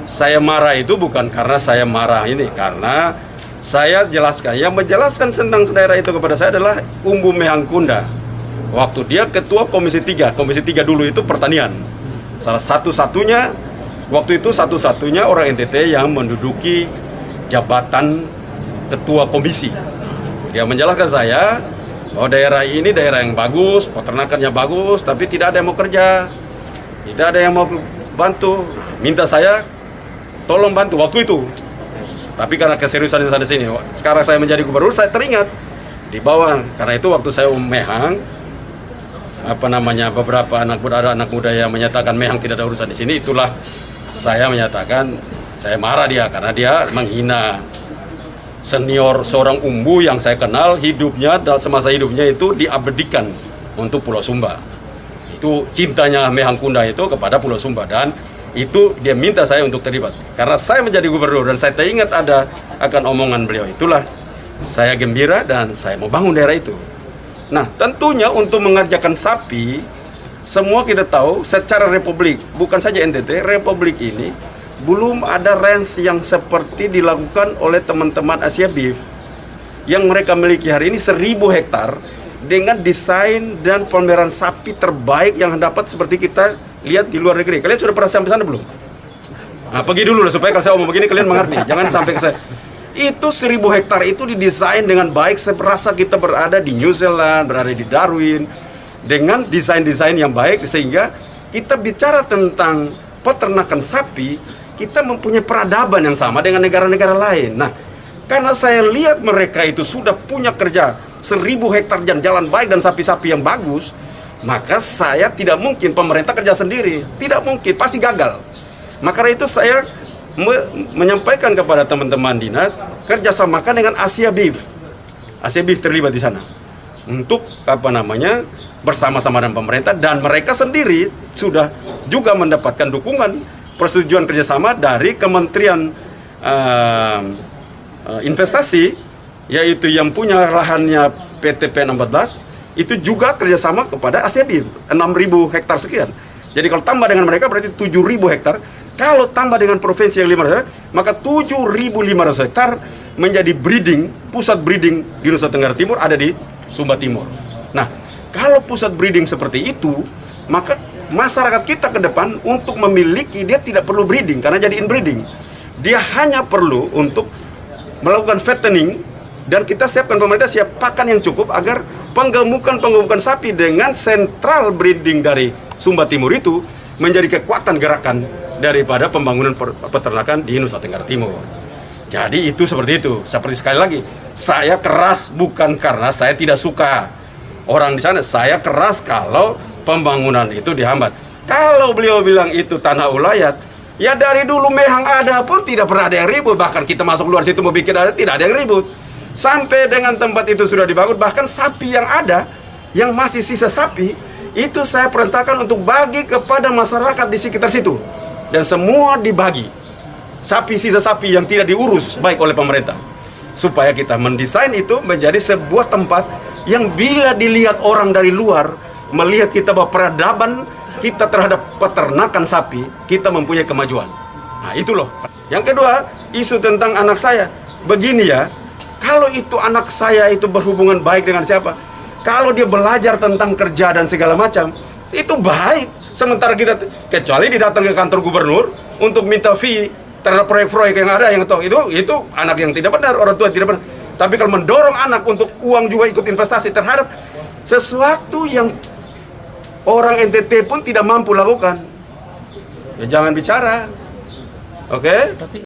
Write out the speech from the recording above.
saya marah itu bukan karena saya marah ini, karena saya jelaskan, yang menjelaskan tentang daerah itu kepada saya adalah Umbu Mehangkunda. Waktu dia ketua Komisi 3 dulu itu pertanian. Salah satu-satunya, waktu itu satu-satunya orang NTT yang menduduki jabatan ketua komisi. Dia menjelaskan saya bahwa daerah ini daerah yang bagus, peternakannya bagus, tapi tidak ada yang mau kerja, tidak ada yang mau bantu. Minta saya tolong bantu waktu itu. Tapi karena keseriusan di sana sini, sekarang saya menjadi gubernur, saya teringat di bawah. Karena itu waktu saya Mehang, beberapa anak muda yang menyatakan Mehang tidak ada urusan di sini, itulah saya menyatakan saya marah dia karena dia menghina senior seorang Umbu yang saya kenal, hidupnya dan semasa hidupnya itu diabadikan untuk Pulau Sumba. Itu cintanya Mehangkunda itu kepada Pulau Sumba, dan itu dia minta saya untuk terlibat. Karena saya menjadi gubernur dan saya teringat ada akan omongan beliau, itulah saya gembira dan saya mau bangun daerah itu. Nah, tentunya untuk mengerjakan sapi, semua kita tahu secara republik, bukan saja NTT, republik ini belum ada range yang seperti dilakukan oleh teman-teman Asia Beef yang mereka miliki hari ini 1000 hektar dengan desain dan pameran sapi terbaik yang dapat seperti kita lihat di luar negeri. Kalian sudah pernah sampai sana belum? Nah, pergi dulu lah supaya kalau saya ngomong begini kalian mengerti. Jangan sampai ke saya. Itu 1000 hektar itu didesain dengan baik, serasa kita berada di New Zealand, berada di Darwin, dengan desain-desain yang baik, sehingga kita bicara tentang peternakan sapi, kita mempunyai peradaban yang sama dengan negara-negara lain. Nah, karena saya lihat mereka itu sudah punya kerja 1000 hektar dan jalan baik dan sapi-sapi yang bagus, maka saya tidak mungkin pemerintah kerja sendiri, tidak mungkin, pasti gagal. Maka itu saya menyampaikan kepada teman-teman dinas, kerjasamakan dengan Asia Beef. Asia Beef terlibat di sana untuk bersama-sama dengan pemerintah, dan mereka sendiri sudah juga mendapatkan dukungan persetujuan kerjasama dari Kementerian Investasi, yaitu yang punya lahannya PT PN14, itu juga kerjasama kepada Asia Beef 6.000 hektar sekian. Jadi kalau tambah dengan mereka berarti 7.000 hektar. Kalau tambah dengan provinsi yang 500 hektar, maka 7.500 hektar menjadi pusat breeding di Nusa Tenggara Timur ada di Sumba Timur. Nah, kalau pusat breeding seperti itu, maka masyarakat kita ke depan untuk memiliki, dia tidak perlu breeding karena jadi inbreeding. Dia hanya perlu untuk melakukan fattening, dan kita siapkan, pemerintah siap pakan yang cukup agar penggemukan sapi dengan sentral breeding dari Sumba Timur itu menjadi kekuatan gerakan daripada pembangunan peternakan di Nusa Tenggara Timur. Jadi itu seperti itu. Seperti sekali lagi, saya keras bukan karena saya tidak suka orang di sana. Saya keras kalau pembangunan itu dihambat. Kalau beliau bilang itu tanah ulayat, ya dari dulu Mehang ada pun tidak pernah ada yang ribut. Bahkan kita masuk luar situ mau bikin ada, tidak ada yang ribut. Sampai dengan tempat itu sudah dibangun, bahkan sapi yang ada, yang masih sisa sapi, itu saya perintahkan untuk bagi kepada masyarakat di sekitar situ. Dan semua dibagi. Sisa sapi yang tidak diurus baik oleh pemerintah. Supaya kita mendesain itu menjadi sebuah tempat yang bila dilihat orang dari luar, melihat kita bahwa peradaban kita terhadap peternakan sapi, kita mempunyai kemajuan. Nah itu loh. Yang kedua, isu tentang anak saya. Begini ya, kalau itu anak saya itu berhubungan baik dengan siapa, kalau dia belajar tentang kerja dan segala macam, itu baik. Sementara kita, kecuali didatang ke kantor gubernur untuk minta fee terhadap proyek-proyek yang ada, yang tahu itu anak yang tidak benar, orang tua tidak benar. Tapi kalau mendorong anak untuk uang juga ikut investasi terhadap sesuatu yang orang NTT pun tidak mampu lakukan, ya jangan bicara. Oke?